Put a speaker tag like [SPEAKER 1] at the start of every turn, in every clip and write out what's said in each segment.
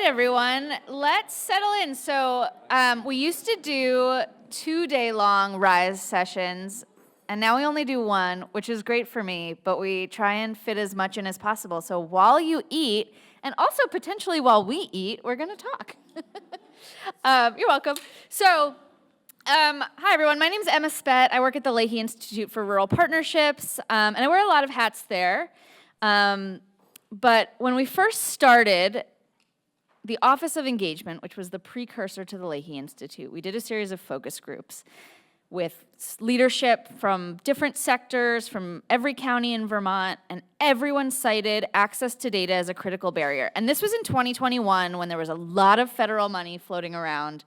[SPEAKER 1] everyone. Let's settle in. So we used to do 2-day-long RISE sessions, and now we only do one, which is great for me, but we try and fit as much in as possible. So while you eat, and also potentially while we eat, we're going to talk. You're welcome. So hi, everyone. My name is Emma Spett. I work at the Leahy Institute for Rural Partnerships, and I wear a lot of hats there. But when we first started, the Office of Engagement, which was the precursor to the Leahy Institute, we did a series of focus groups with leadership from different sectors, from every county in Vermont, and everyone cited access to data as a critical barrier. And this was in 2021 when there was a lot of federal money floating around,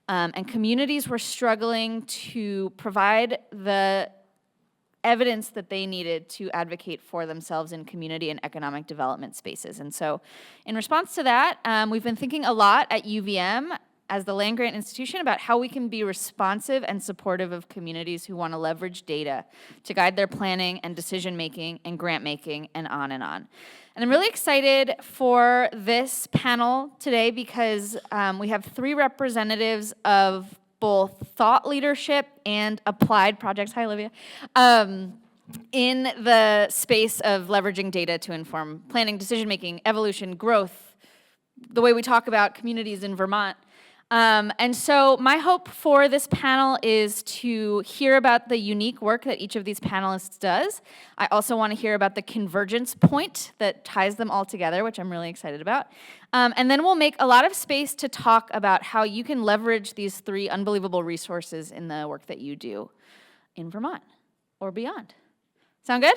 [SPEAKER 1] and communities were struggling to provide the evidence that they needed to advocate for themselves in community and economic development spaces. And so in response to that, we've been thinking a lot at UVM as the land-grant institution about how we can be responsive and supportive of communities who want to leverage data to guide their planning and decision-making and grant-making and on and on. And I'm really excited for this panel today because we have 3 representatives of both thought leadership and applied projects, hi Olivia, in the space of leveraging data to inform planning, decision-making, evolution, growth, the way we talk about communities in Vermont. And so my hope for this panel is to hear about the unique work that each of these panelists does. I also want to hear about the convergence point that ties them all together, which I'm really excited about. And then we'll make a lot of space to talk about how you can leverage these 3 unbelievable resources in the work that you do in Vermont or beyond. Sound good?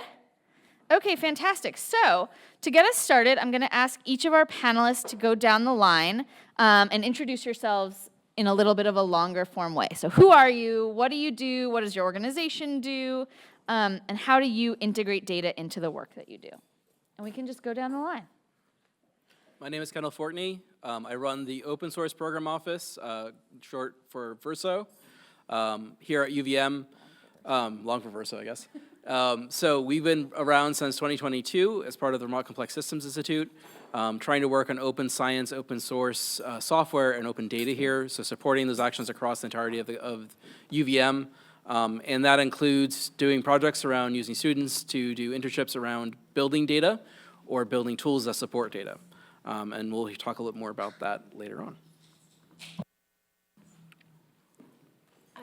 [SPEAKER 1] Okay, fantastic. So to get us started, I'm going to ask each of our panelists to go down the line and introduce yourselves in a little bit of a longer form way. So who are you? What do you do? What does your organization do? And how do you integrate data into the work that you do? And we can just go down the line.
[SPEAKER 2] My name is Kendall Fortney. I run the Open Source Program Office, short for Verso, here at UVM, long for Verso, I guess. So we've been around since 2022 as part of the Vermont Complex Systems Institute, trying to work on open science, open source software, and open data here, so supporting those actions across the entirety of UVM. And that includes doing projects around using students to do internships around building data or building tools that support data. And we'll talk a little more about that later on.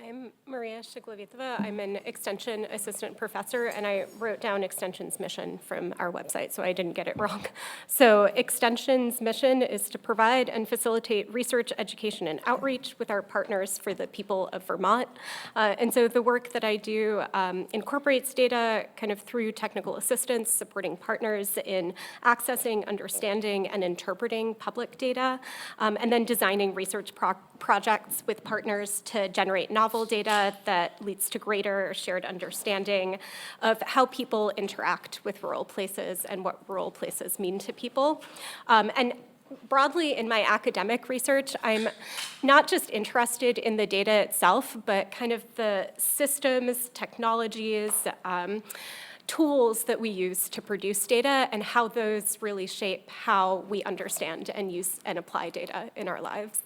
[SPEAKER 3] I'm Mariya Shcheglovitova. I'm an extension assistant professor, and I wrote down Extension's mission from our website, so I didn't get it wrong. So Extension's mission is to provide and facilitate research, education, and outreach with our partners for the people of Vermont. And so the work that I do incorporates data kind of through technical assistance, supporting partners in accessing, understanding, and interpreting public data, and then designing research projects with partners to generate novel data that leads to greater shared understanding of how people interact with rural places and what rural places mean to people. And broadly in my academic research, I'm not just interested in the data itself, but kind of the systems, technologies, tools that we use to produce data and how those really shape how we understand and use and apply data in our lives.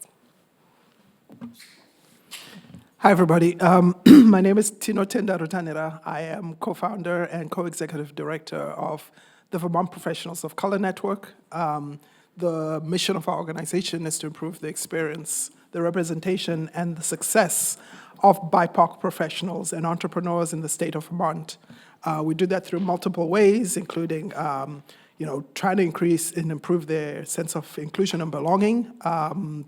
[SPEAKER 4] Hi, everybody. My name is Tino Rutanhira. I am co-founder and co-executive director of the Vermont Professionals of Color Network. The mission of our organization is to improve the experience, the representation, and the success of BIPOC professionals and entrepreneurs in the state of Vermont. We do that through multiple ways, including trying to increase and improve their sense of inclusion and belonging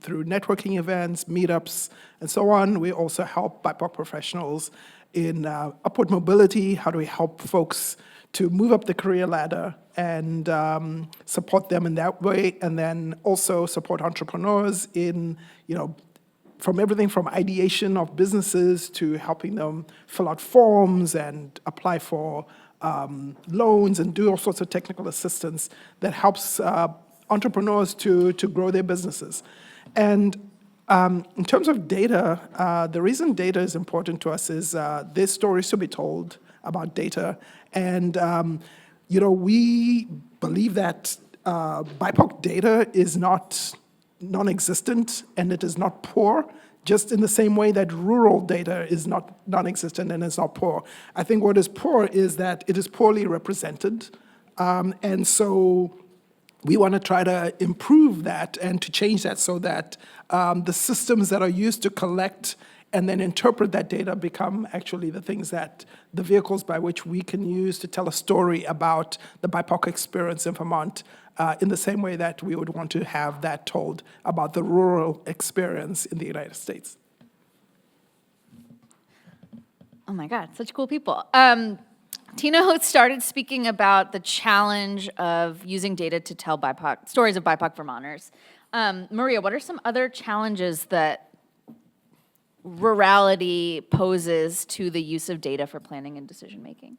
[SPEAKER 4] through networking events, meetups, and so on. We also help BIPOC professionals in upward mobility. How do we help folks to move up the career ladder and support them in that way, and then also support entrepreneurs in, from everything from ideation of businesses to helping them fill out forms and apply for loans and do all sorts of technical assistance that helps entrepreneurs to grow their businesses. And in terms of data, the reason data is important to us is there's stories to be told about data. And we believe that BIPOC data is not non-existent and it is not poor, just in the same way that rural data is not non-existent and it's not poor. I think what is poor is that it is poorly represented. And so we want to try to improve that and to change that so that the systems that are used to collect and then interpret that data become actually the things that the vehicles by which we can use to tell a story about the BIPOC experience in Vermont, in the same way that we would want to have that told about the rural experience in the United States.
[SPEAKER 1] Oh my God, such cool people. Tino started speaking about the challenge of using data to tell BIPOC, stories of BIPOC Vermonters. Mariya, what are some other challenges that rurality poses to the use of data for planning and decision-making?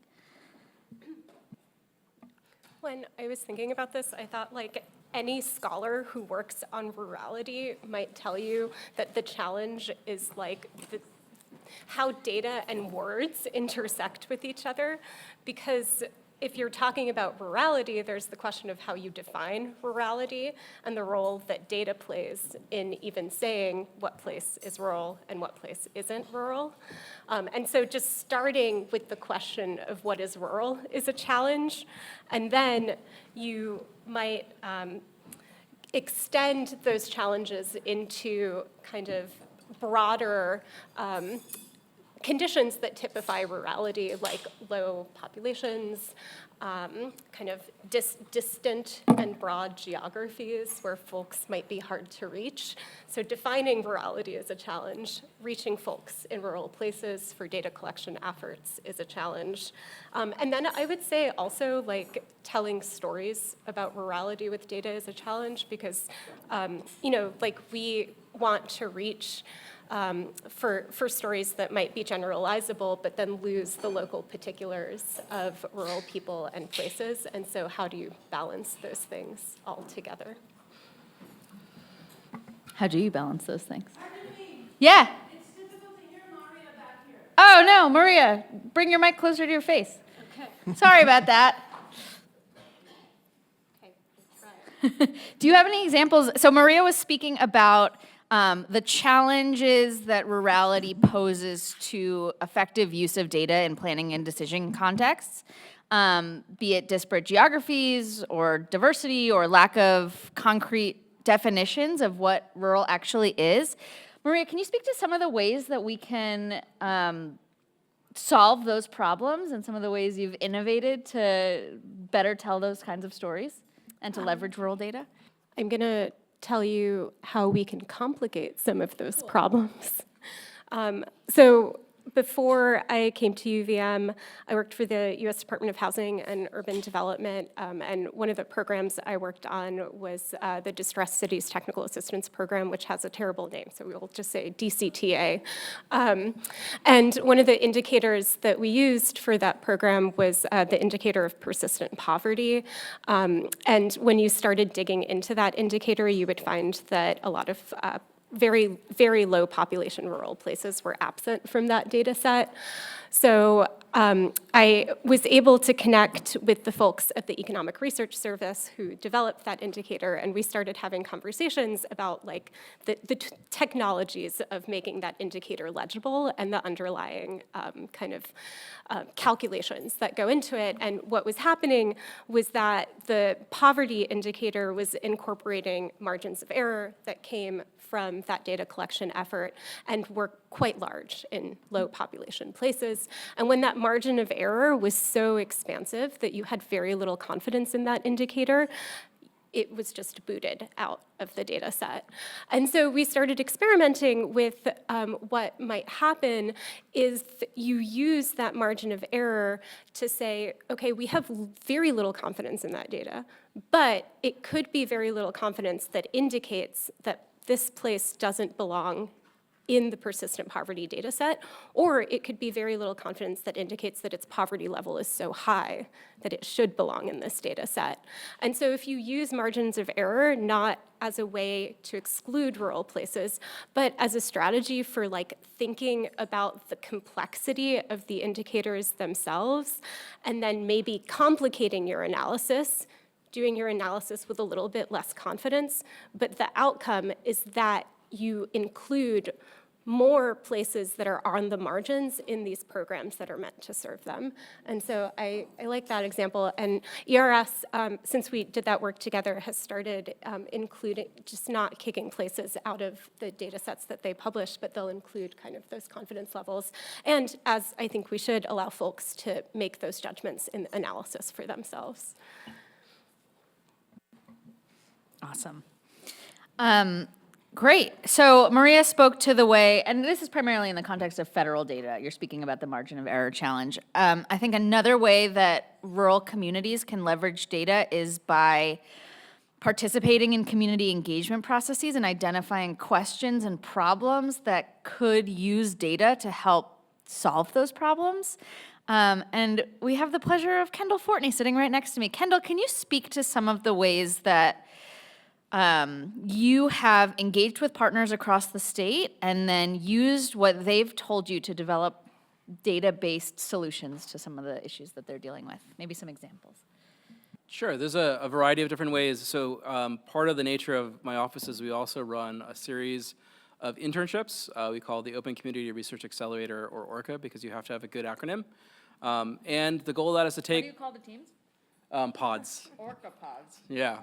[SPEAKER 3] When I was thinking about this, I thought like any scholar who works on rurality might tell you that the challenge is like how data and words intersect with each other, because if you're talking about rurality, there's the question of how you define rurality and the role that data plays in even saying what place is rural and what place isn't rural. And so just starting with the question of what is rural is a challenge, and then you might extend those challenges into kind of broader conditions that typify rurality, like low populations, kind of distant and broad geographies where folks might be hard to reach. So defining rurality is a challenge. Reaching folks in rural places for data collection efforts is a challenge. And then I would say also like telling stories about rurality with data is a challenge because, like we want to reach for stories that might be generalizable, but then lose the local particulars of rural people and places. And so how do you balance those things all together?
[SPEAKER 1] How do you balance those things? Yeah.
[SPEAKER 5] It's difficult to hear Mariya back here.
[SPEAKER 1] Oh, no, Mariya, bring your mic closer to your face.
[SPEAKER 3] Okay.
[SPEAKER 1] Sorry about that.
[SPEAKER 3] Okay, let's try it.
[SPEAKER 1] Do you have any examples? So Mariya was speaking about the challenges that rurality poses to effective use of data in planning and decision contexts, be it disparate geographies or diversity or lack of concrete definitions of what rural actually is. Mariya, can you speak to some of the ways that we can solve those problems and some of the ways you've innovated to better tell those kinds of stories and to leverage rural data?
[SPEAKER 3] I'm going to tell you how we can complicate some of those problems. So before I came to UVM, I worked for the U.S. Department of Housing and Urban Development, and one of the programs I worked on was the Distressed Cities Technical Assistance Program, which has a terrible name, so we'll just say DCTA. And one of the indicators that we used for that program was the indicator of persistent poverty. And when you started digging into that indicator, you would find that a lot of very, very low population rural places were absent from that data set. So I was able to connect with the folks at the Economic Research Service who developed that indicator, and we started having conversations about like the technologies of making that indicator legible and the underlying kind of calculations that go into it. And what was happening was that the poverty indicator was incorporating margins of error that came from that data collection effort and were quite large in low population places. And when that margin of error was so expansive that you had very little confidence in that indicator, it was just booted out of the data set. And so we started experimenting with what might happen is you use that margin of error to say, okay, we have very little confidence in that data, but it could be very little confidence that indicates that this place doesn't belong in the persistent poverty data set, or it could be very little confidence that indicates that its poverty level is so high that it should belong in this data set. And so if you use margins of error not as a way to exclude rural places, but as a strategy for like thinking about the complexity of the indicators themselves, and then maybe complicating your analysis doing your analysis with a little bit less confidence, but the outcome is that you include more places that are on the margins in these programs that are meant to serve them. And so I like that example. And ERS, since we did that work together, has started including, just not kicking places out of the data sets that they publish, but they'll include kind of those confidence levels. And as I think we should allow folks to make those judgments in analysis for themselves.
[SPEAKER 1] Awesome. Great. So Mariya spoke to the way, and this is primarily in the context of federal data. You're speaking about the margin of error challenge. I think another way that rural communities can leverage data is by participating in community engagement processes and identifying questions and problems that could use data to help solve those problems. And we have the pleasure of Kendall Fortney sitting right next to me. Kendall, can you speak to some of the ways that you have engaged with partners across the state and then used what they've told you to develop data-based solutions to some of the issues that they're dealing with? Maybe some examples.
[SPEAKER 2] Sure, there's a variety of different ways. So part of the nature of my office is we also run a series of internships. We call the Open Community Research Accelerator, or ORCA, because you have to have a good acronym. And the goal of that is to take—
[SPEAKER 1] What do you call the teams?
[SPEAKER 2] Pods.
[SPEAKER 1] Orca pods.
[SPEAKER 2] Yeah.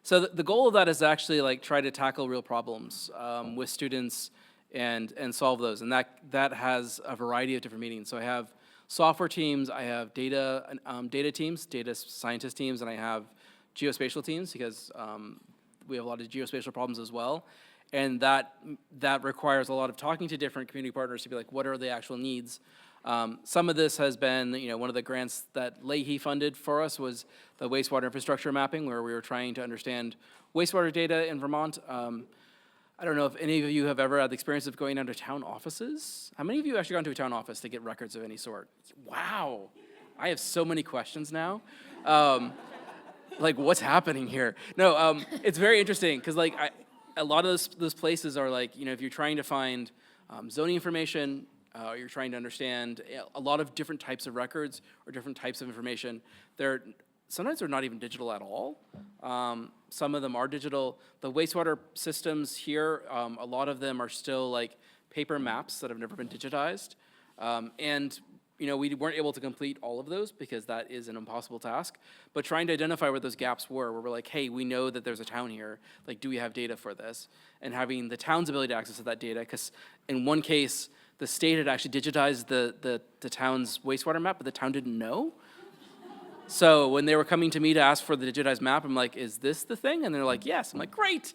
[SPEAKER 2] So the goal of that is actually like try to tackle real problems with students and solve those. And that has a variety of different meanings. So I have software teams, I have data teams, data scientist teams, and I have geospatial teams because we have a lot of geospatial problems as well. And that requires a lot of talking to different community partners to be like, what are the actual needs? Some of this has been, one of the grants that Leahy funded for us was the wastewater infrastructure mapping, where we were trying to understand wastewater data in Vermont. I don't know if any of you have ever had the experience of going down to town offices. How many of you actually gone to a town office to get records of any sort? Wow, I have so many questions now. Like, what's happening here? No, it's very interesting because a lot of those places are like, if you're trying to find zoning information, you're trying to understand a lot of different types of records or different types of information. Sometimes they're not even digital at all. Some of them are digital. The wastewater systems here, a lot of them are still like paper maps that have never been digitized. And we weren't able to complete all of those because that is an impossible task. But trying to identify where those gaps were, where we're like, hey, we know that there's a town here. Like, do we have data for this? And having the town's ability to access that data, because in one case, the state had actually digitized the town's wastewater map, but the town didn't know. So when they were coming to me to ask for the digitized map, I'm like, is this the thing? And they're like, yes. I'm like, great,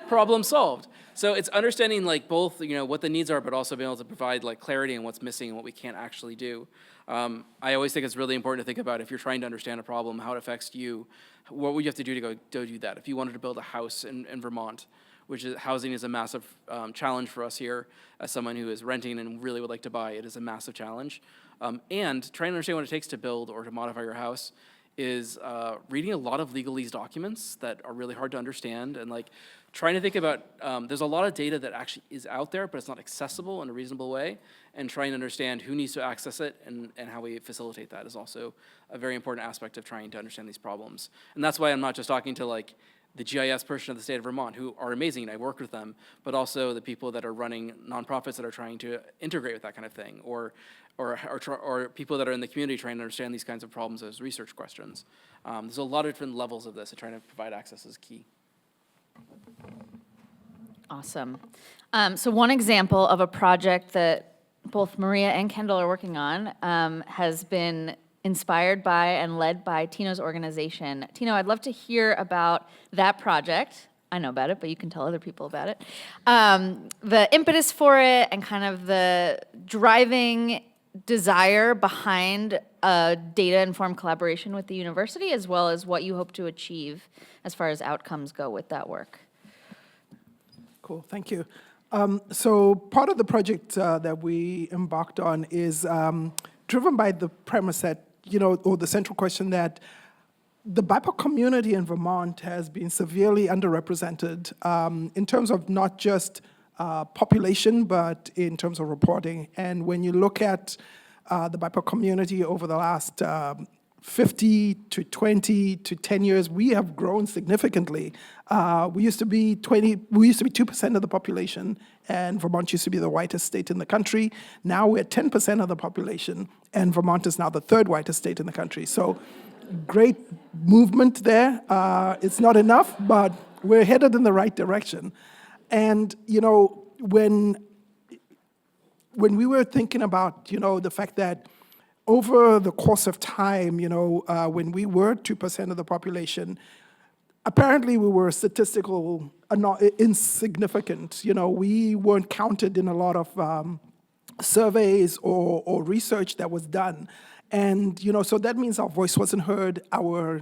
[SPEAKER 2] problem solved. So it's understanding both, what the needs are, but also being able to provide clarity on what's missing and what we can't actually do. I always think it's really important to think about if you're trying to understand a problem, how it affects you, what would you have to do to go do that? If you wanted to build a house in Vermont, which is housing is a massive challenge for us here as someone who is renting and really would like to buy. It is a massive challenge. And trying to understand what it takes to build or to modify your house is reading a lot of legalese documents that are really hard to understand and trying to think about, there's a lot of data that actually is out there, but it's not accessible in a reasonable way, and trying to understand who needs to access it and how we facilitate that is also a very important aspect of trying to understand these problems. And that's why I'm not just talking to the GIS person of the state of Vermont, who are amazing, and I work with them, but also the people that are running nonprofits that are trying to integrate with that kind of thing, or people that are in the community trying to understand these kinds of problems as research questions. There's a lot of different levels of this, and trying to provide access is key.
[SPEAKER 1] Awesome. So one example of a project that both Mariya and Kendall are working on has been inspired by and led by Tino's organization. Tino, I'd love to hear about that project. I know about it, but you can tell other people about it. The impetus for it and kind of the driving desire behind a data-informed collaboration with the university, as well as what you hope to achieve as far as outcomes go with that work.
[SPEAKER 4] Cool, thank you. So part of the project that we embarked on is driven by the premise that, or the central question that the BIPOC community in Vermont has been severely underrepresented in terms of not just population, but in terms of reporting. And when you look at the BIPOC community over the last 50 to 20 to 10 years, we have grown significantly. We used to be 2% of the population, and Vermont used to be the whitest state in the country. Now we're 10% of the population, and Vermont is now the third whitest state in the country. So great movement there. It's not enough, but we're headed in the right direction. And, when we were thinking about, the fact that over the course of time, when we were 2% of the population, apparently we were statistical insignificant. We weren't counted in a lot of surveys or research that was done. And, so that means our voice wasn't heard, our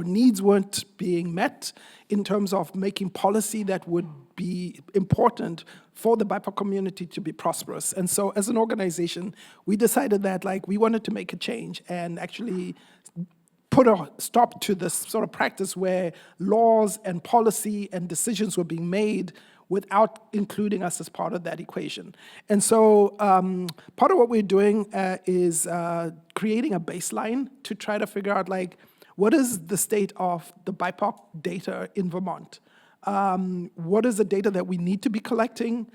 [SPEAKER 4] needs weren't being met in terms of making policy that would be important for the BIPOC community to be prosperous. And so as an organization, we decided that we wanted to make a change and actually put a stop to this sort of practice where laws and policy and decisions were being made without including us as part of that equation. And so part of what we're doing is creating a baseline to try to figure out what is the state of the BIPOC data in Vermont? What is the data that we need to be collecting?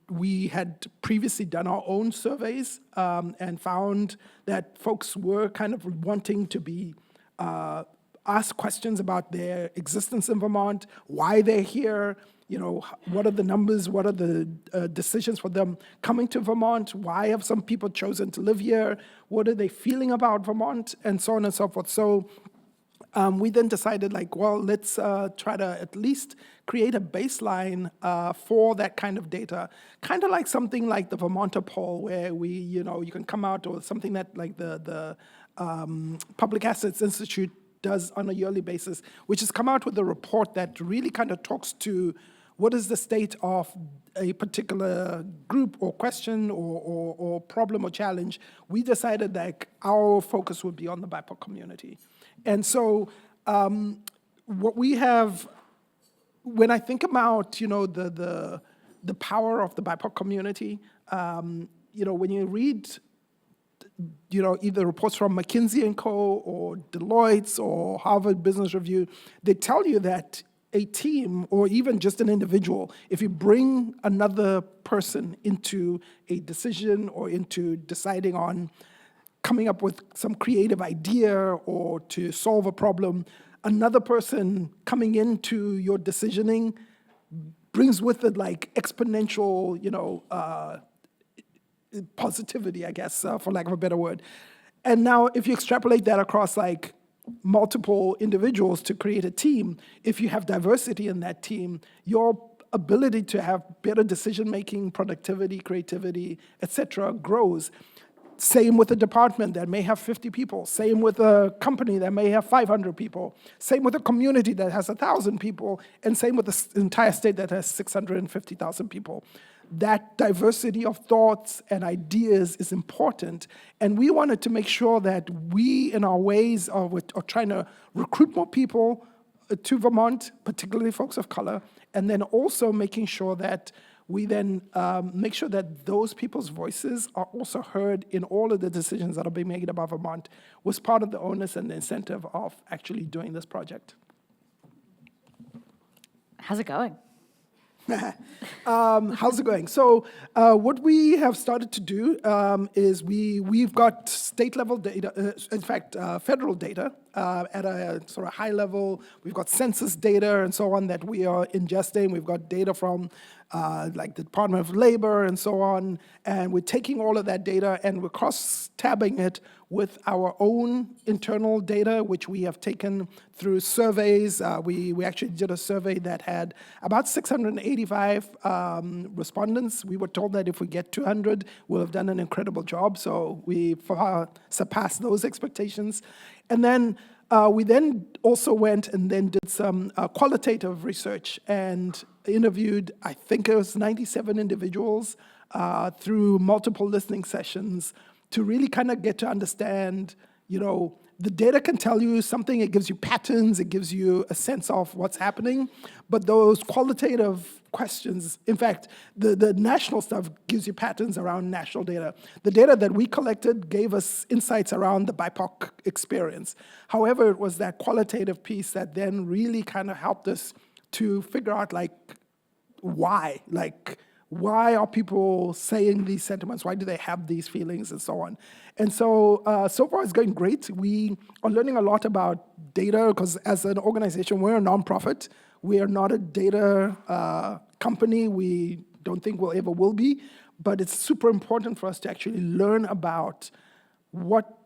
[SPEAKER 4] We had previously done our own surveys and found that folks were kind of wanting to be asked questions about their existence in Vermont, why they're here, what are the numbers, what are the decisions for them coming to Vermont, why have some people chosen to live here, what are they feeling about Vermont, and so on and so forth. So we then decided let's try to at least create a baseline for that kind of data, kind of like something like the Vermonter poll where you can come out, or something that the Public Assets Institute does on a yearly basis, which has come out with a report that really kind of talks to what is the state of a particular group or question or problem or challenge. We decided that our focus would be on the BIPOC community. And so what we have, when I think about, the power of the BIPOC community, when you read, either reports from McKinsey & Co. or Deloitte's or Harvard Business Review, they tell you that a team or even just an individual, if you bring another person into a decision or into deciding on coming up with some creative idea or to solve a problem, another person coming into your decisioning brings with it exponential, positivity, I guess, for lack of a better word. And now if you extrapolate that across multiple individuals to create a team, if you have diversity in that team, your ability to have better decision-making, productivity, creativity, etc. grows. Same with a department that may have 50 people. Same with a company that may have 500 people. Same with a community that has 1,000 people. And same with the entire state that has 650,000 people. That diversity of thoughts and ideas is important. And we wanted to make sure that we, in our ways of trying to recruit more people to Vermont, particularly folks of color, and then also making sure that we then make sure that those people's voices are also heard in all of the decisions that are being made about Vermont, was part of the onus and the incentive of actually doing this project.
[SPEAKER 1] How's it going?
[SPEAKER 4] How's it going? So what we have started to do is we've got state-level data, in fact, federal data at a sort of high level. We've got census data and so on that we are ingesting. We've got data from the Department of Labor and so on. And we're taking all of that data and we're cross-tabbing it with our own internal data, which we have taken through surveys. We actually did a survey that had about 685 respondents. We were told that if we get 200, we'll have done an incredible job. So we far surpassed those expectations. And then we then also went and then did some qualitative research and interviewed, I think it was 97 individuals through multiple listening sessions to really kind of get to understand, the data can tell you something, it gives you patterns, it gives you a sense of what's happening, but those qualitative questions, in fact, the national stuff gives you patterns around national data. The data that we collected gave us insights around the BIPOC experience. However, it was that qualitative piece that then really kind of helped us to figure out, like, why? Like, why are people saying these sentiments? Why do they have these feelings and so on? And so, so far it's going great. We are learning a lot about data because as an organization, we're a nonprofit. We are not a data company. We don't think we'll ever will be, but it's super important for us to actually learn about what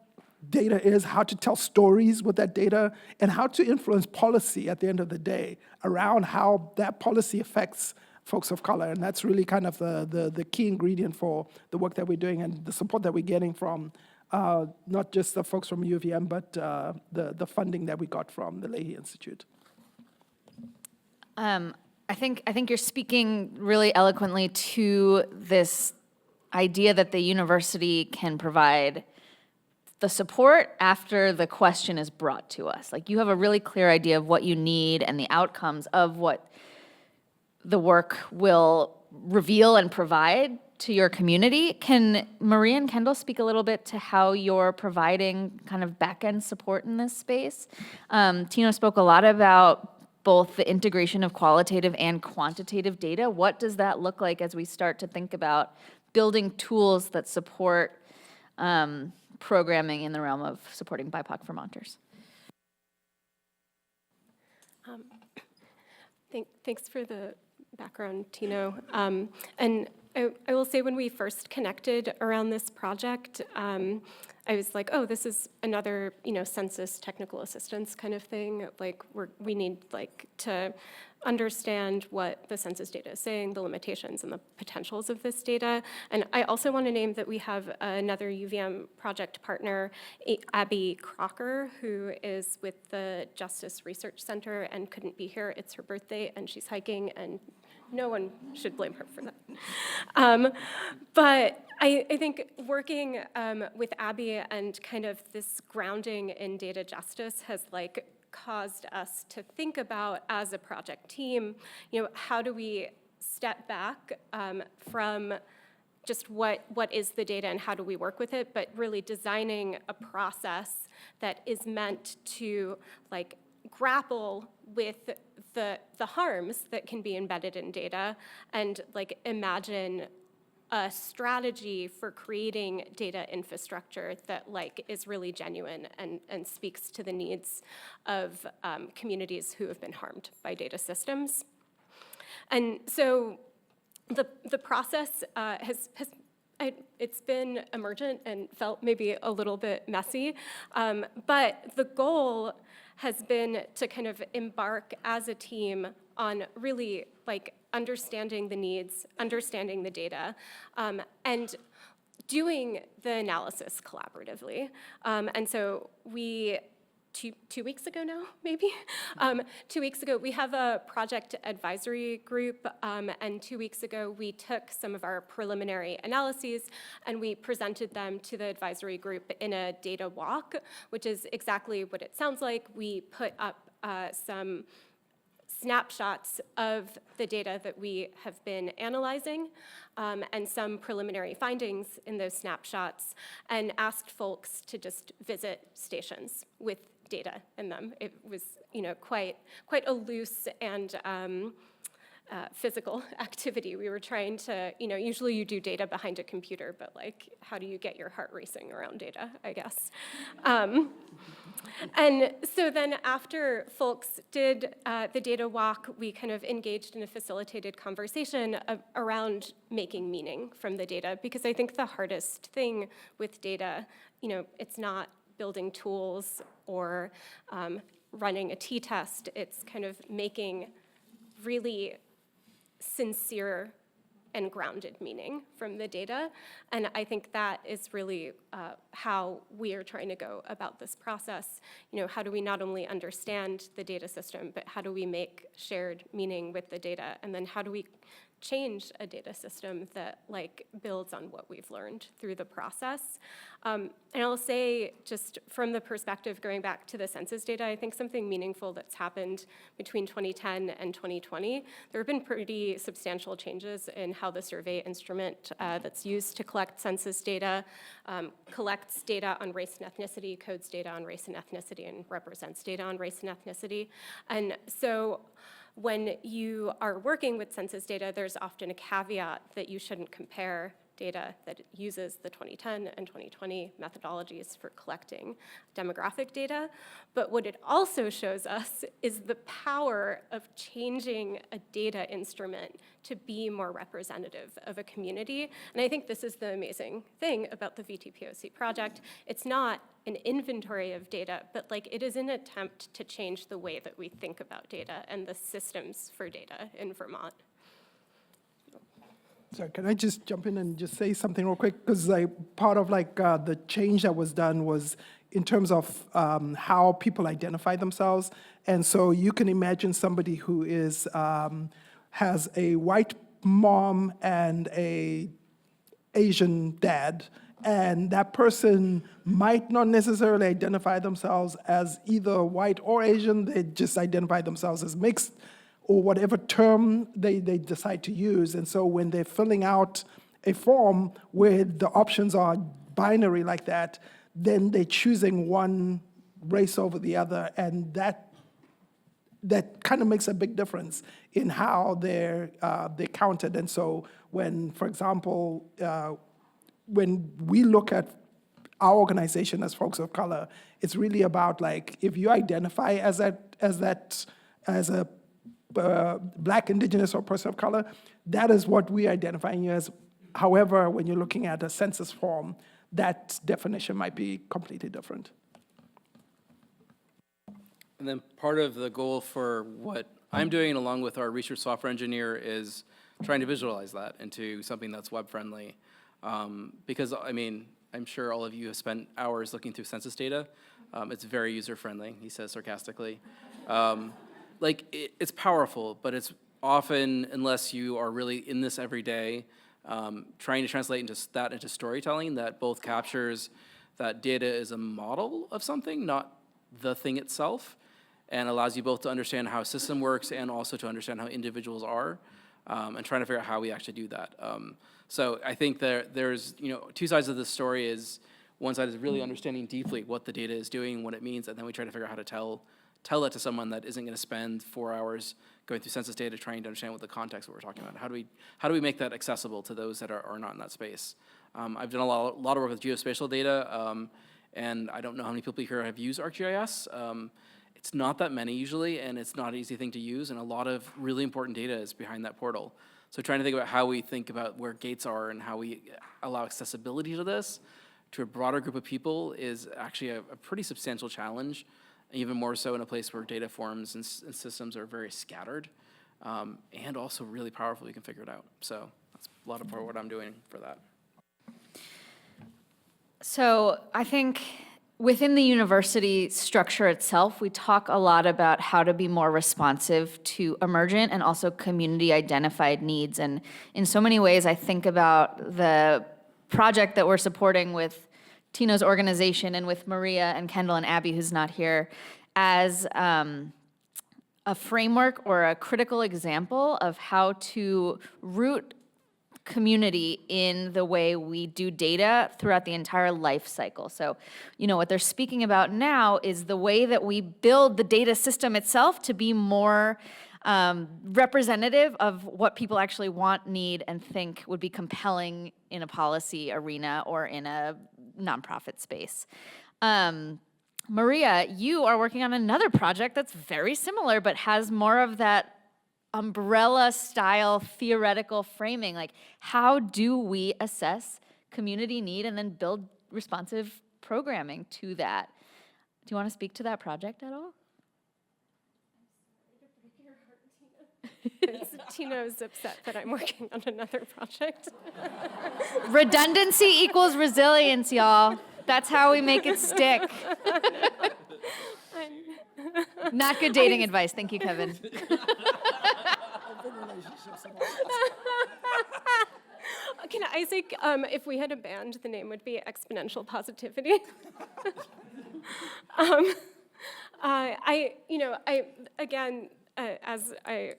[SPEAKER 4] data is, how to tell stories with that data, and how to influence policy at the end of the day around how that policy affects folks of color. And that's really kind of the key ingredient for the work that we're doing and the support that we're getting from not just the folks from UVM, but the funding that we got from the Leahy Institute.
[SPEAKER 1] I think you're speaking really eloquently to this idea that the university can provide the support after the question is brought to us. Like, you have a really clear idea of what you need and the outcomes of what the work will reveal and provide to your community. Can Mariya and Kendall speak a little bit to how you're providing kind of back-end support in this space? Tino spoke a lot about both the integration of qualitative and quantitative data. What does that look like as we start to think about building tools that support programming in the realm of supporting BIPOC Vermonters?
[SPEAKER 3] Thanks for the background, Tino. And I will say, when we first connected around this project, I was like, oh, this is another, census technical assistance kind of thing. Like, we need to understand what the census data is saying, the limitations and the potentials of this data. And I also want to name that we have another UVM project partner, Abby Crocker, who is with the Justice Research Center and couldn't be here. It's her birthday and she's hiking, and no one should blame her for that. But I think working with Abby and kind of this grounding in data justice has caused us to think about, as a project team, how do we step back from just what is the data and how do we work with it, but really designing a process that is meant to grapple with the harms that can be embedded in data and imagine a strategy for creating data infrastructure that is really genuine and speaks to the needs of communities who have been harmed by data systems. And so the process it's been emergent and felt maybe a little bit messy, but the goal has been to kind of embark as a team on really understanding the needs, understanding the data, and doing the analysis collaboratively. And so we, two weeks ago now, maybe? 2 weeks ago, we have a project advisory group, and 2 weeks ago, we took some of our preliminary analyses and we presented them to the advisory group in a data walk, which is exactly what it sounds like. We put up some snapshots of the data that we have been analyzing and some preliminary findings in those snapshots, and asked folks to just visit stations with data in them. It was, quite a loose and physical activity. We were trying to, usually you do data behind a computer, but how do you get your heart racing around data, I guess? And so then after folks did the data walk, we kind of engaged in a facilitated conversation around making meaning from the data, because I think the hardest thing with data, it's not building tools or running a t-test, it's kind of making really sincere and grounded meaning from the data. And I think that is really how we are trying to go about this process. How do we not only understand the data system, but how do we make shared meaning with the data? And then how do we change a data system that like builds on what we've learned through the process. And I'll say, just from the perspective going back to the census data, I think something meaningful that's happened between 2010 and 2020, there have been pretty substantial changes in how the survey instrument that's used to collect census data collects data on race and ethnicity, codes data on race and ethnicity, and represents data on race and ethnicity. And so when you are working with census data, there's often a caveat that you shouldn't compare data that uses the 2010 and 2020 methodologies for collecting demographic data. But what it also shows us is the power of changing a data instrument to be more representative of a community. And I think this is the amazing thing about the VTPOC project. It's not an inventory of data, but like it is an attempt to change the way that we think about data and the systems for data in Vermont.
[SPEAKER 4] So can I just jump in and just say something real quick? Because part of the change that was done was in terms of how people identify themselves. And so you can imagine somebody who is has a white mom and a Asian dad, and that person might not necessarily identify themselves as either white or Asian. They just identify themselves as mixed, or whatever term they decide to use. And so when they're filling out a form where the options are binary like that, then they're choosing one race over the other, and that kind of makes a big difference in how they're counted. And so when, for example, when we look at our organization as folks of color, it's really about if you identify as a Black, Indigenous, or person of color, that is what we're identifying you as. However, when you're looking at a census form, that definition might be completely different.
[SPEAKER 2] And then part of the goal for what I'm doing, along with our research software engineer, is trying to visualize that into something that's web-friendly. Because, I mean, I'm sure all of you have spent hours looking through census data. It's very user-friendly, he says sarcastically. It's powerful, but it's often, unless you are really in this every day, trying to translate into storytelling that both captures that data is a model of something, not the thing itself, and allows you both to understand how a system works and also to understand how individuals are, and trying to figure out how we actually do that. So I think there's two sides of the story. Is one side is really understanding deeply what the data is doing, what it means, and then we try to figure out how to tell that to someone that isn't going to spend 4 hours going through census data trying to understand what the context of what we're talking about. How do we make that accessible to those that are not in that space? I've done a lot of work with geospatial data, and I don't know how many people here have used ArcGIS. It's not that many usually, and it's not an easy thing to use, and a lot of really important data is behind that portal. So trying to think about how we think about where gates are and how we allow accessibility to this to a broader group of people is actually a pretty substantial challenge, even more so in a place where data forms and systems are very scattered, and also really powerful. You can figure it out. So that's a lot of part of what I'm doing for that.
[SPEAKER 1] So I think within the university structure itself, we talk a lot about how to be more responsive to emergent and also community identified needs. And in so many ways, I think about the project that we're supporting with Tino's organization and with Mariya and Kendall and Abby, who's not here, as a framework or a critical example of how to root community in the way we do data throughout the entire life cycle. So, what they're speaking about now is the way that we build the data system itself to be more representative of what people actually want, need, and think would be compelling in a policy arena or in a nonprofit space. Mariya, you are working on another project that's very similar, but has more of that umbrella style theoretical framing. Like, how do we assess community need and then build responsive programming to that? Do you want to speak to that project at all?
[SPEAKER 3] Tino's upset that I'm working on another project.
[SPEAKER 1] Redundancy equals resilience, y'all. That's how we make it stick. Not good dating advice. Thank you, Kevin.
[SPEAKER 3] I think if we had a band, the name would be Exponential Positivity. As I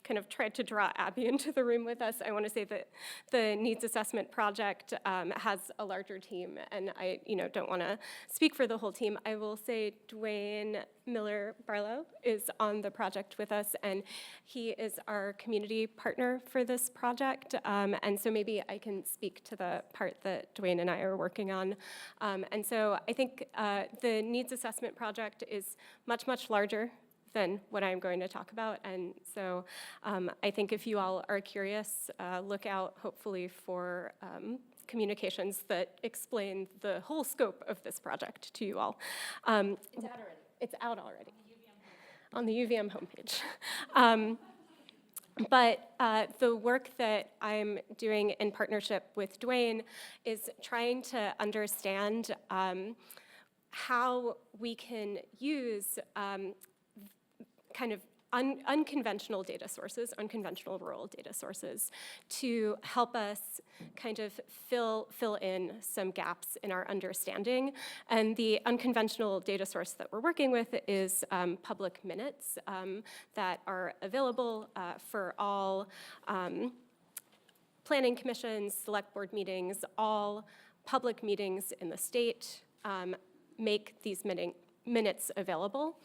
[SPEAKER 3] kind of tried to draw Abby into the room with us, I want to say that the needs assessment project has a larger team, and I don't want to speak for the whole team. I will say Dwayne Miller-Barlow is on the project with us, and he is our community partner for this project, and so maybe I can speak to the part that Dwayne and I are working on. And so I think the needs assessment project is much, much larger than what I'm going to talk about. And so I think if you all are curious, look out hopefully for communications that explain the whole scope of this project to you all. It's out already. On the UVM homepage. But the work that I'm doing in partnership with Dwayne is trying to understand how we can use kind of unconventional data sources, unconventional rural data sources, to help us kind of fill in some gaps in our understanding. And the unconventional data source that we're working with is public minutes that are available for all planning commissions, select board meetings, all public meetings in the state make these minutes available.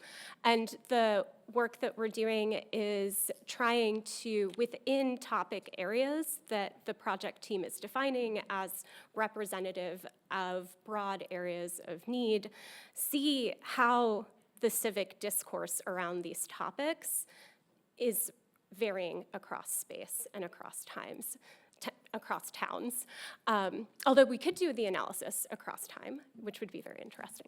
[SPEAKER 3] And the work that we're doing is trying to, within topic areas that the project team is defining as representative of broad areas of need, see how the civic discourse around these topics is varying across space and across times. Across towns, although we could do the analysis across time, which would be very interesting.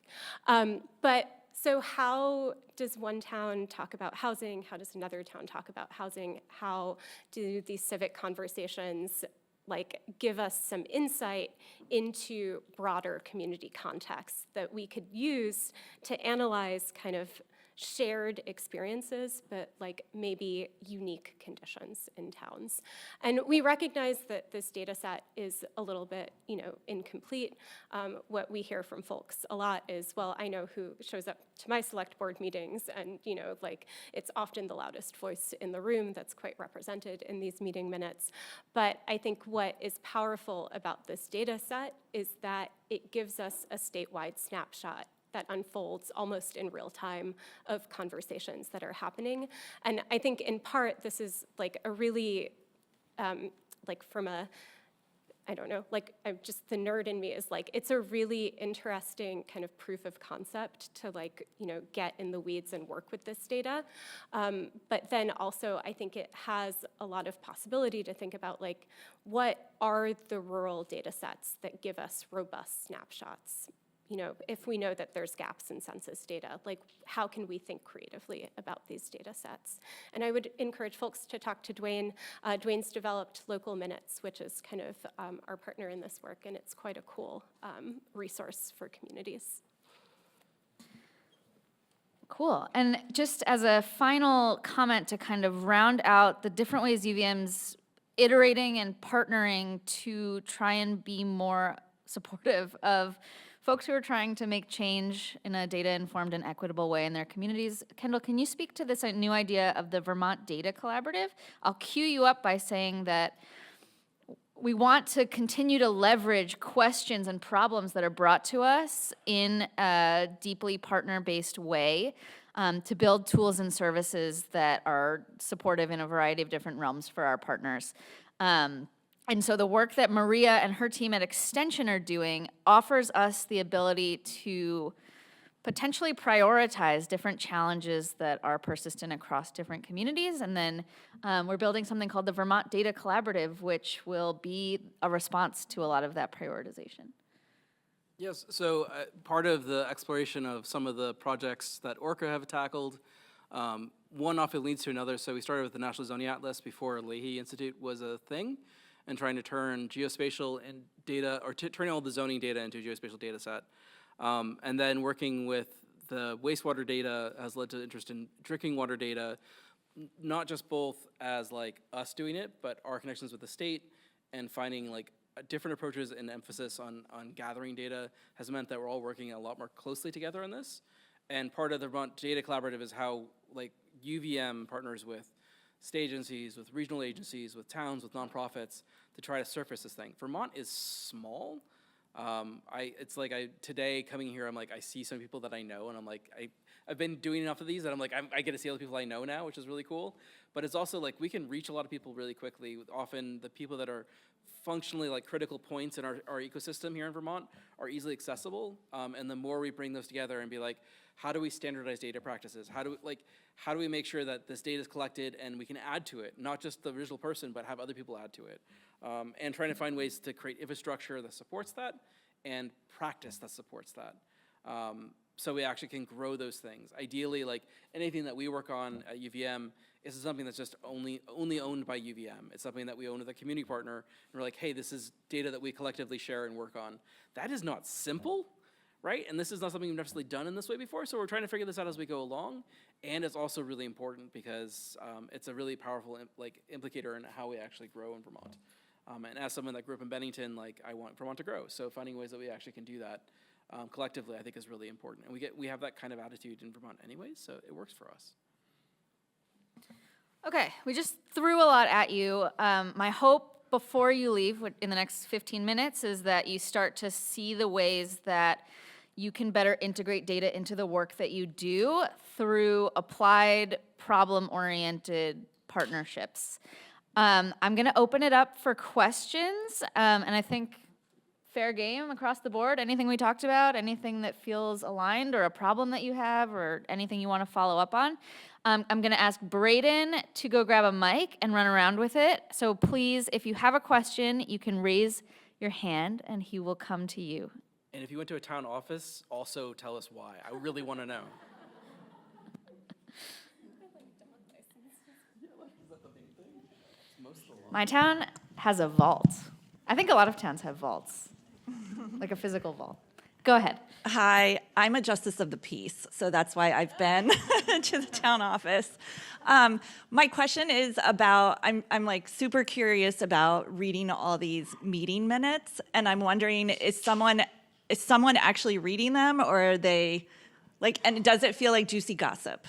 [SPEAKER 3] But so how does one town talk about housing? How does another town talk about housing? How do these civic conversations give us some insight into broader community contexts that we could use to analyze kind of shared experiences, but maybe unique conditions in towns. And we recognize that this data set is a little bit, incomplete. What we hear from folks a lot is, well, I know who shows up to my select board meetings, and it's often the loudest voice in the room that's quite represented in these meeting minutes. But I think what is powerful about this data set is that it gives us a statewide snapshot that unfolds almost in real time of conversations that are happening. And I think in part, this is a really, from a, I don't know, just the nerd in me is it's a really interesting kind of proof of concept to get in the weeds and work with this data. But then also I think it has a lot of possibility to think about what are the rural data sets that give us robust snapshots? If we know that there's gaps in census data, how can we think creatively about these data sets? And I would encourage folks to talk to Dwayne. Dwayne's developed Local Minutes, which is kind of our partner in this work, and it's quite a cool resource for communities.
[SPEAKER 1] Cool. And just as a final comment to kind of round out the different ways UVM's iterating and partnering to try and be more supportive of folks who are trying to make change in a data-informed and equitable way in their communities. Kendall, can you speak to this new idea of the Vermont Data Collaborative? I'll cue you up by saying that we want to continue to leverage questions and problems that are brought to us in a deeply partner-based way to build tools and services that are supportive in a variety of different realms for our partners. And so the work that Mariya and her team at Extension are doing offers us the ability to potentially prioritize different challenges that are persistent across different communities. And then we're building something called the Vermont Data Collaborative, which will be a response to a lot of that prioritization.
[SPEAKER 2] Yes, so part of the exploration of some of the projects that ORCA have tackled, one often leads to another. So we started with the National Zoning Atlas before Leahy Institute was a thing, and trying to turn geospatial and data, or turning all the zoning data into a geospatial data set. And then working with the wastewater data has led to interest in drinking water data, not just both as us doing it, but our connections with the state and finding like different approaches and emphasis on gathering data has meant that we're all working a lot more closely together on this. And part of the Vermont Data Collaborative is how like UVM partners with state agencies, with regional agencies, with towns, with nonprofits to try to surface this thing. Vermont is small. It's like today coming here, I'm like, I see some people that I know, and I'm like, I've been doing enough of these that I'm like, I get to see all the people I know now, which is really cool. But it's also like we can reach a lot of people really quickly. Often the people that are functionally like critical points in our ecosystem here in Vermont are easily accessible. And the more we bring those together and be like, how do we standardize data practices? How do we make sure that this data is collected and we can add to it, not just the original person, but have other people add to it? And trying to find ways to create infrastructure that supports that and practice that supports that. So we actually can grow those things. Ideally, like anything that we work on at UVM is something that's just only owned by UVM. It's something that we own with a community partner, and we're like, hey, this is data that we collectively share and work on. That is not simple, right? And this is not something we've necessarily done in this way before, so we're trying to figure this out as we go along. And it's also really important because it's a really powerful implicator in how we actually grow in Vermont. And as someone that grew up in Bennington, like I want Vermont to grow. So finding ways that we actually can do that collectively, I think, is really important. And we have that kind of attitude in Vermont anyways, so it works for us.
[SPEAKER 1] Okay, we just threw a lot at you. My hope before you leave in the next 15 minutes is that you start to see the ways that you can better integrate data into the work that you do through applied, problem-oriented partnerships. I'm going to open it up for questions, and I think fair game across the board. Anything we talked about, anything that feels aligned or a problem that you have or anything you want to follow up on. I'm going to ask Braden to go grab a mic and run around with it. So please, if you have a question, you can raise your hand and he will come to you.
[SPEAKER 2] And if you went to a town office, also tell us why. I really want to know.
[SPEAKER 1] My town has a vault. I think a lot of towns have vaults, like a physical vault. Go ahead.
[SPEAKER 6] Hi, I'm a justice of the peace, so that's why I've been to the town office. My question is about, I'm like super curious about reading all these meeting minutes, and I'm wondering, is someone actually reading them, or are they, like, and does it feel like juicy gossip?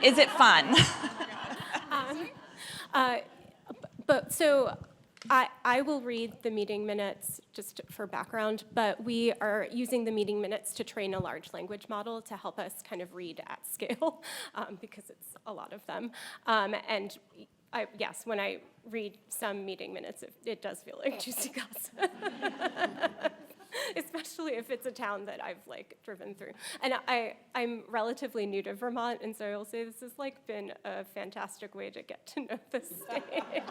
[SPEAKER 6] Is it fun?
[SPEAKER 3] So I will read the meeting minutes just for background, but we are using the meeting minutes to train a large language model to help us kind of read at scale because it's a lot of them. And yes, when I read some meeting minutes, it does feel like juicy gossip. Especially if it's a town that I've like driven through. And I'm relatively new to Vermont, and so I will say this has like been a fantastic way to get to know the state.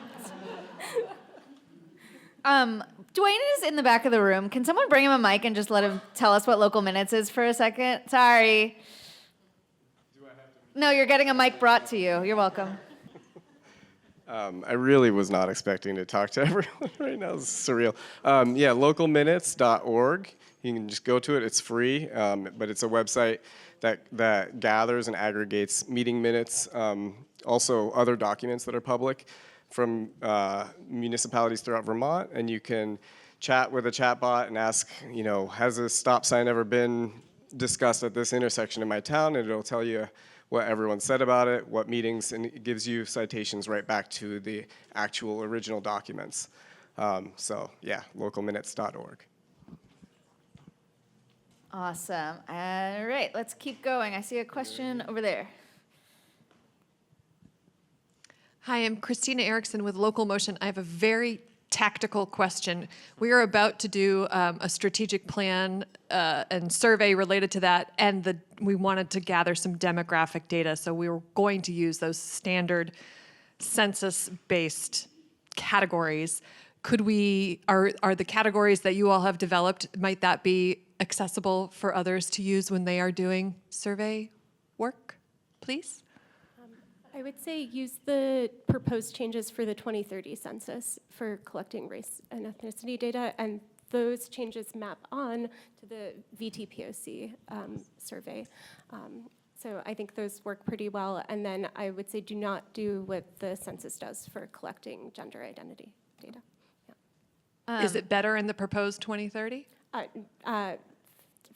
[SPEAKER 1] Dwayne is in the back of the room. Can someone bring him a mic and just let him tell us what local minutes is for a second? Sorry.
[SPEAKER 7] Do I have to?
[SPEAKER 1] No, you're getting a mic brought to you. You're welcome.
[SPEAKER 7] I really was not expecting to talk to everyone right now. It's surreal. Yeah, localminutes.org. You can just go to it. It's free, but it's a website that gathers and aggregates meeting minutes, also other documents that are public from municipalities throughout Vermont. And you can chat with a chatbot and ask, has a stop sign ever been discussed at this intersection in my town? And it'll tell you what everyone said about it, what meetings, and it gives you citations right back to the actual original documents. So yeah, localminutes.org.
[SPEAKER 1] Awesome. All right, let's keep going. I see a question over there.
[SPEAKER 8] Hi, I'm Christina Erickson with Local Motion. I have a very tactical question. We are about to do a strategic plan and survey related to that, and we wanted to gather some demographic data, so we were going to use those standard census-based categories. Are the categories that you all have developed, might that be accessible for others to use when they are doing survey work, please?
[SPEAKER 3] I would say use the proposed changes for the 2030 census for collecting race and ethnicity data, and those changes map on to the VTPOC survey. So I think those work pretty well, and then I would say do not do what the census does for collecting gender identity data. Yeah.
[SPEAKER 8] Is it better in the proposed 2030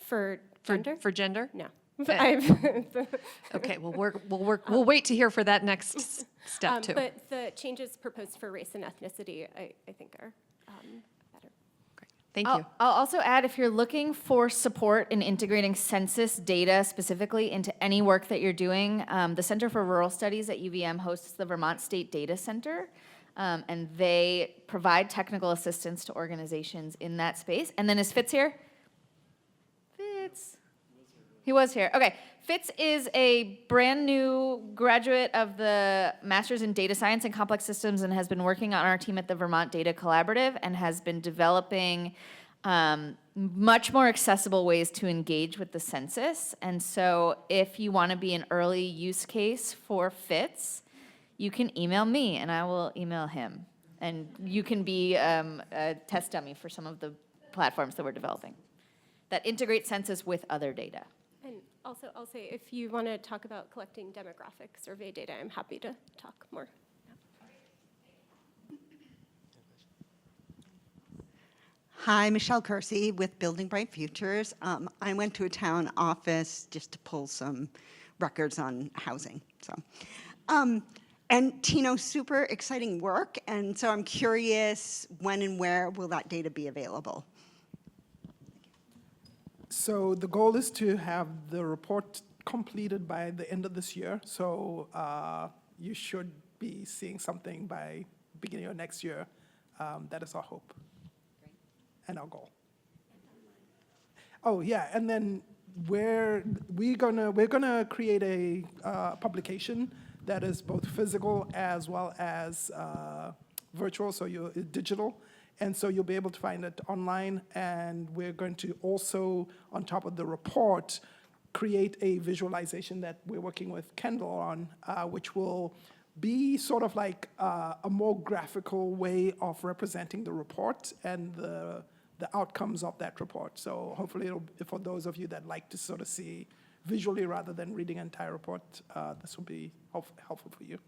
[SPEAKER 3] For gender?
[SPEAKER 8] for gender?
[SPEAKER 3] No.
[SPEAKER 8] Okay, we'll wait to hear for that next step too.
[SPEAKER 3] But the changes proposed for race and ethnicity, I think are better.
[SPEAKER 8] Thank you.
[SPEAKER 1] I'll also add, if you're looking for support in integrating census data specifically into any work that you're doing, the Center for Rural Studies at UVM hosts the Vermont State Data Center, and they provide technical assistance to organizations in that space. And then is Fitz here? Fitz. He was here. Okay. Fitz is a brand new graduate of the Master's in Data Science and Complex Systems and has been working on our team at the Vermont Data Collaborative and has been developing much more accessible ways to engage with the census. And so if you want to be an early use case for Fitz, you can email me and I will email him. And you can be a test dummy for some of the platforms that we're developing that integrate census with other data.
[SPEAKER 3] And also, I'll say, if you want to talk about collecting demographic survey data, I'm happy to talk more.
[SPEAKER 9] Hi, Michelle Kersey with Building Bright Futures. I went to a town office just to pull some records on housing. And Tino, super exciting work. And so I'm curious, when and where will that data be available?
[SPEAKER 4] So the goal is to have the report completed by the end of this year. So you should be seeing something by beginning of next year. That is our hope and our goal. Oh yeah, and then we're gonna create a publication that is both physical as well as virtual, so digital. And so you'll be able to find it online, and we're going to also, on top of the report, create a visualization that we're working with Kendall on, which will be sort of like a more graphical way of representing the report and the outcomes of that report. So hopefully, for those of you that like to sort of see visually rather than reading an entire report, this will be helpful for you.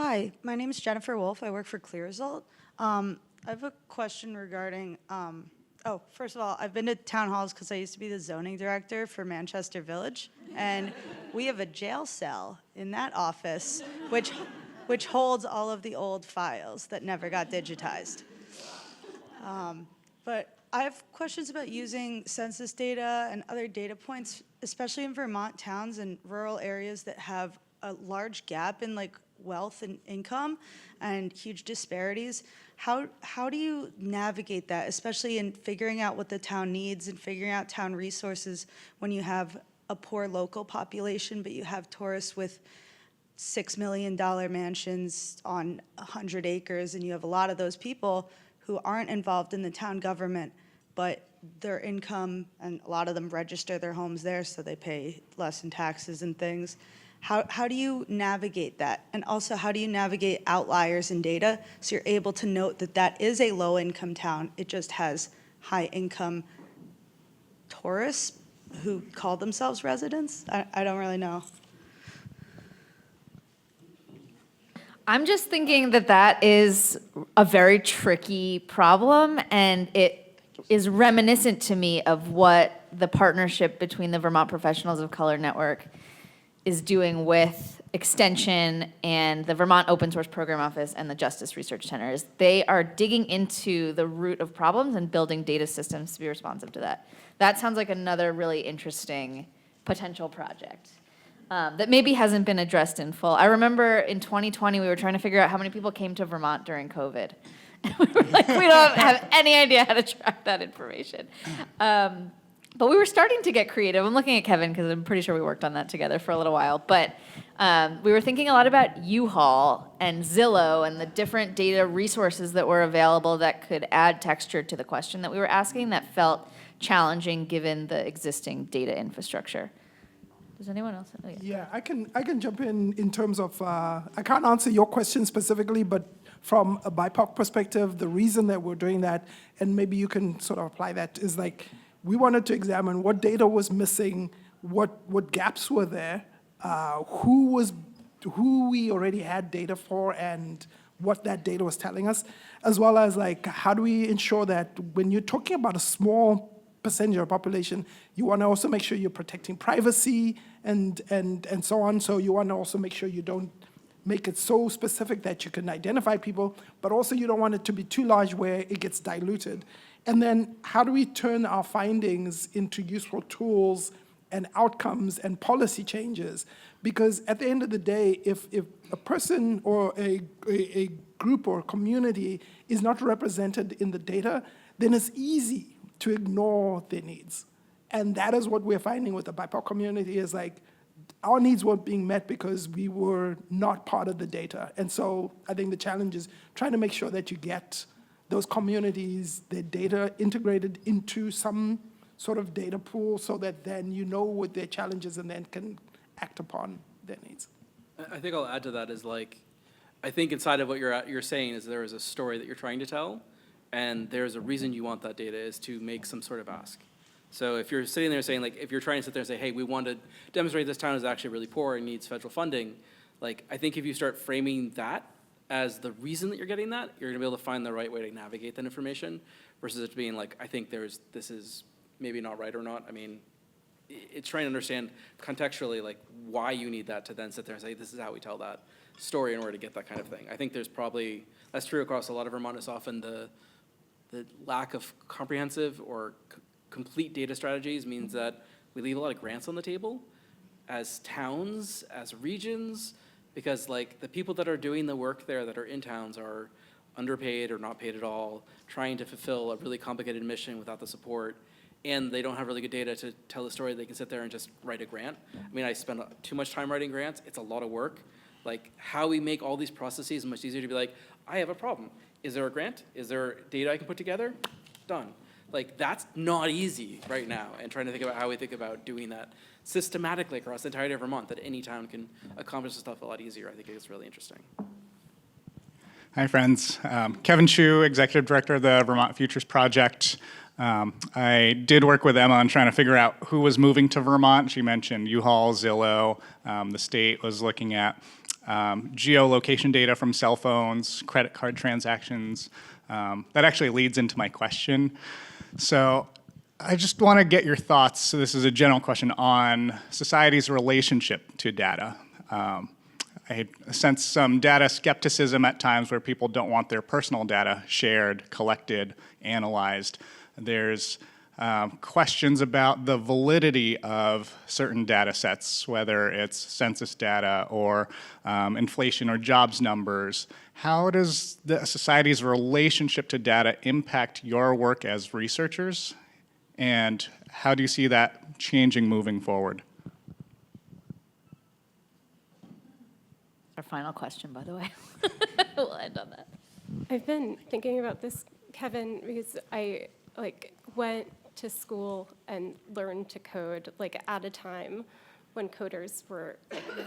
[SPEAKER 10] Hi, my name is Jennifer Wolf. I work for ClearResult. I have a question regarding, first of all, I've been to town halls because I used to be the zoning director for Manchester Village, and we have a jail cell in that office, which holds all of the old files that never got digitized. But I have questions about using census data and other data points, especially in Vermont towns and rural areas that have a large gap in wealth and income and huge disparities. How do you navigate that, especially in figuring out what the town needs and figuring out town resources when you have a poor local population, but you have tourists with $6 million mansions on 100 acres, and you have a lot of those people who aren't involved in the town government, but their income, and a lot of them register their homes there, so they pay less in taxes and things. How do you navigate that? And also, how do you navigate outliers in data so you're able to note that that is a low-income town, it just has high-income tourists who call themselves residents? I don't really know.
[SPEAKER 1] I'm just thinking that is a very tricky problem, and it is reminiscent to me of what the partnership between the Vermont Professionals of Color Network is doing with Extension and the Vermont Open Source Program Office and the Justice Research Center. Is they are digging into the root of problems and building data systems to be responsive to that. That sounds like another really interesting potential project that maybe hasn't been addressed in full. I remember in 2020, we were trying to figure out how many people came to Vermont during COVID. We were like, we don't have any idea how to track that information. But we were starting to get creative. I'm looking at Kevin because I'm pretty sure we worked on that together for a little while. But we were thinking a lot about U-Haul and Zillow and the different data resources that were available that could add texture to the question that we were asking that felt challenging given the existing data infrastructure. Does anyone else? Oh,
[SPEAKER 4] Yeah, I can jump in terms of, I can't answer your question specifically, but from a BIPOC perspective, the reason that we're doing that, and maybe you can sort of apply that, is we wanted to examine what data was missing, what gaps were there, who we already had data for and what that data was telling us, as well as like how do we ensure that when you're talking about a small percentage of the population, you want to also make sure you're protecting privacy and so on. So you want to also make sure you don't make it so specific that you can identify people, but also you don't want it to be too large where it gets diluted. And then how do we turn our findings into useful tools and outcomes and policy changes? Because at the end of the day, if a person or a group or a community is not represented in the data, then it's easy to ignore their needs. And that is what we're finding with the BIPOC community is like, our needs weren't being met because we were not part of the data. And so I think the challenge is trying to make sure that you get those communities, their data integrated into some sort of data pool so that then you know what their challenges and then can act upon their needs.
[SPEAKER 2] I think I'll add to that is like, I think inside of what you're saying is there is a story that you're trying to tell, and there's a reason you want that data is to make some sort of ask. So if you're sitting there saying, like, if you're trying to sit there and say, hey, we want to demonstrate this town is actually really poor and needs federal funding, like, I think if you start framing that as the reason that you're getting that, you're gonna be able to find the right way to navigate that information versus it being like, I think this is maybe not right or not. I mean, it's trying to understand contextually, like, why you need that to then sit there and say, this is how we tell that story in order to get that kind of thing. I think there's probably, that's true across a lot of Vermont, is often the lack of comprehensive or complete data strategies means that we leave a lot of grants on the table as towns, as regions, because like the people that are doing the work there that are in towns are underpaid or not paid at all, trying to fulfill a really complicated mission without the support, and they don't have really good data to tell the story. They can sit there and just write a grant. I mean, I spend too much time writing grants. It's a lot of work. Like how we make all these processes much easier to be like, I have a problem. Is there a grant? Is there data I can put together? Done. Like, that's not easy right now, and trying to think about how we think about doing that systematically across the entirety of Vermont, that any town can accomplish this stuff a lot easier. I think it's really interesting.
[SPEAKER 11] Hi, friends. Kevin Chu, Executive Director of the Vermont Futures Project. I did work with Emma on trying to figure out who was moving to Vermont. She mentioned U-Haul, Zillow. The state was looking at geolocation data from cell phones, credit card transactions. That actually leads into my question. So I just want to get your thoughts. So this is a general question on society's relationship to data. I sense some data skepticism at times where people don't want their personal data shared, collected, analyzed. There's questions about the validity of certain data sets, whether it's census data or inflation or jobs numbers. How does the society's relationship to data impact your work as researchers? And how do you see that changing moving forward?
[SPEAKER 1] Our final question, by the way. We'll end on that.
[SPEAKER 3] I've been thinking about this, Kevin, because I went to school and learned to code at a time when coders were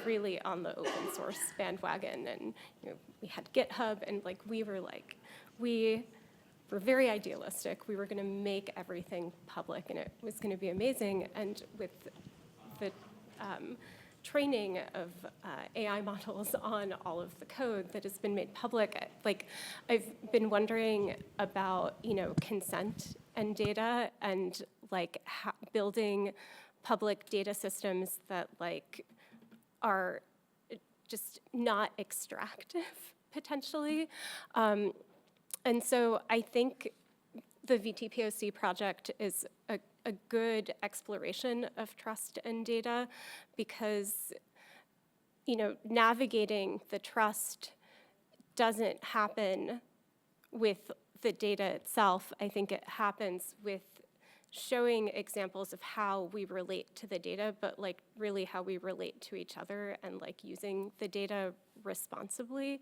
[SPEAKER 3] really on the open source bandwagon, and we had GitHub, and we were very idealistic. We were going to make everything public, and it was going to be amazing. And with the training of AI models on all of the code that has been made public, I've been wondering about consent and data, and building public data systems that are just not extractive potentially. And so I think the VTPOC project is a good exploration of trust and data, because navigating the trust doesn't happen with the data itself. I think it happens with showing examples of how we relate to the data, but really how we relate to each other, and using the data responsibly.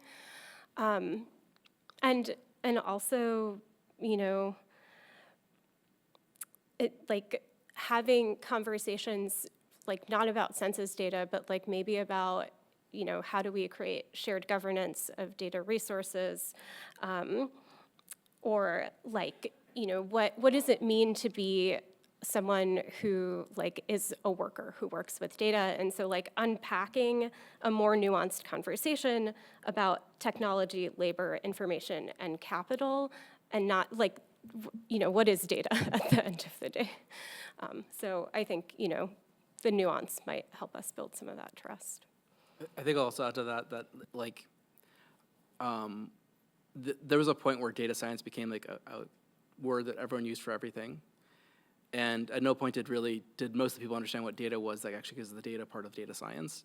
[SPEAKER 3] And also, having conversations not about census data, but maybe about how do we create shared governance of data resources, or what does it mean to be someone who like is a worker who works with data. And so like unpacking a more nuanced conversation about technology, labor, information, and capital, and not like, what is data at the end of the day? So I think, the nuance might help us build some of that trust.
[SPEAKER 2] I think I'll also add to that like, there was a point where data science became like a word that everyone used for everything. And at no point did most of the people understand what data was, like actually because of the data part of data science.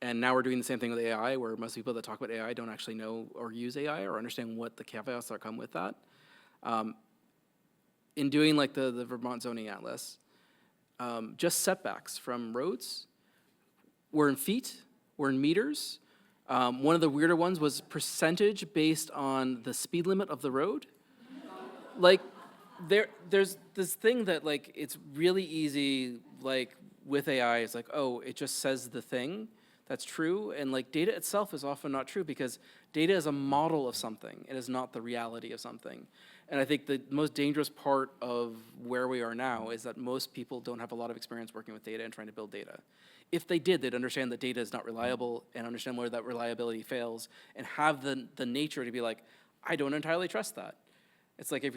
[SPEAKER 2] And now we're doing the same thing with AI, where most people that talk about AI don't actually know or use AI or understand what the caveats that come with that. In doing like the Vermont Zoning Atlas, just setbacks from roads were in feet, were in meters. One of the weirder ones was percentage based on the speed limit of the road. Like, there's this thing that like it's really easy like with AI. It's like, oh, it just says the thing that's true, and like data itself is often not true because data is a model of something. It is not the reality of something. And I think the most dangerous part of where we are now is that most people don't have a lot of experience working with data and trying to build data. If they did, they'd understand that data is not reliable and understand where that reliability fails and have the nature to be like, I don't entirely trust that. It's like if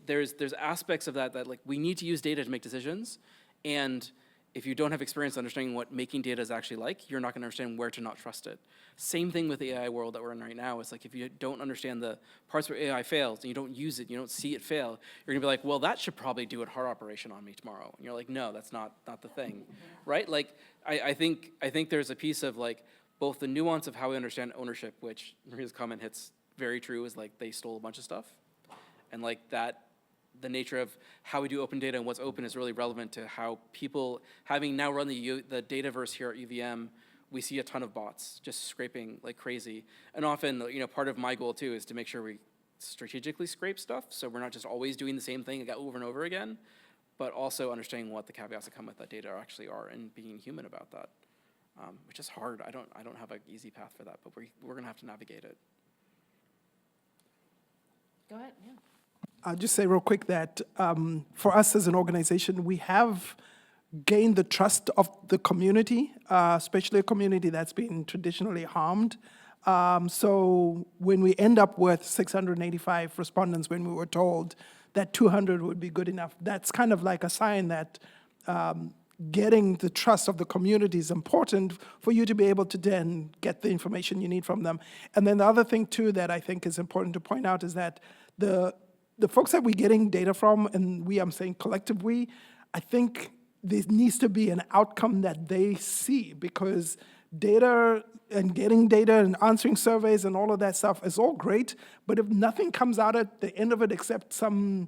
[SPEAKER 2] there's aspects of that like we need to use data to make decisions, and if you don't have experience understanding what making data is actually like, you're not going to understand where to not trust it. Same thing with the AI world that we're in right now. It's like if you don't understand the parts where AI fails and you don't use it, you don't see it fail, you're going to be like, well, that should probably do a heart operation on me tomorrow. And you're like, no, that's not the thing, right? Like I think there's a piece of like both the nuance of how we understand ownership, which Mariya's comment hits very true, is like they stole a bunch of stuff. And like that, the nature of how we do open data and what's open is really relevant to how people, having now run the Dataverse here at UVM, we see a ton of bots just scraping like crazy. And often, part of my goal too is to make sure we strategically scrape stuff, so we're not just always doing the same thing over and over again, but also understanding what the caveats that come with that data actually are and being human about that, which is hard. I don't have an easy path for that, but we're gonna have to navigate it.
[SPEAKER 1] Go ahead, yeah.
[SPEAKER 4] I'll just say real quick that for us as an organization, we have gained the trust of the community, especially a community that's been traditionally harmed. So when we end up with 685 respondents, when we were told that 200 would be good enough, that's kind of like a sign that getting the trust of the community is important for you to be able to then get the information you need from them. And then the other thing too that I think is important to point out is that the folks that we're getting data from, and I'm saying collective we, I think there needs to be an outcome that they see, because data and getting data and answering surveys and all of that stuff is all great, but if nothing comes out at the end of it except some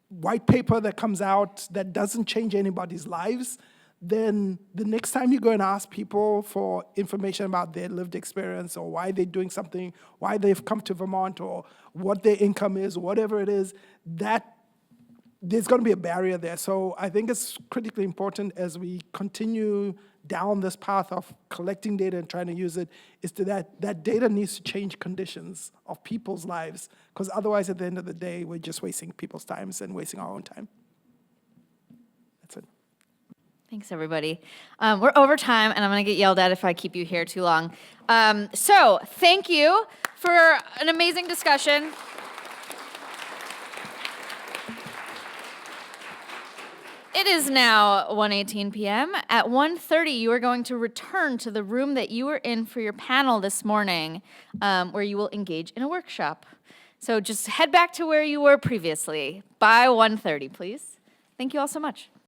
[SPEAKER 4] white paper that comes out that doesn't change anybody's lives, then the next time you go and ask people for information about their lived experience or why they're doing something, why they've come to Vermont or what their income is, whatever it is, that there's going to be a barrier there. So I think it's critically important as we continue down this path of collecting data and trying to use it, is that data needs to change conditions of people's lives, because otherwise at the end of the day, we're just wasting people's times and wasting our own time. That's it.
[SPEAKER 1] Thanks, everybody. We're over time, and I'm going to get yelled at if I keep you here too long. So thank you for an amazing discussion. It is now 1:18 p.m. At 1:30, you are going to return to the room that you were in for your panel this morning, where you will engage in a workshop. So just head back to where you were previously by 1:30, please. Thank you all so much.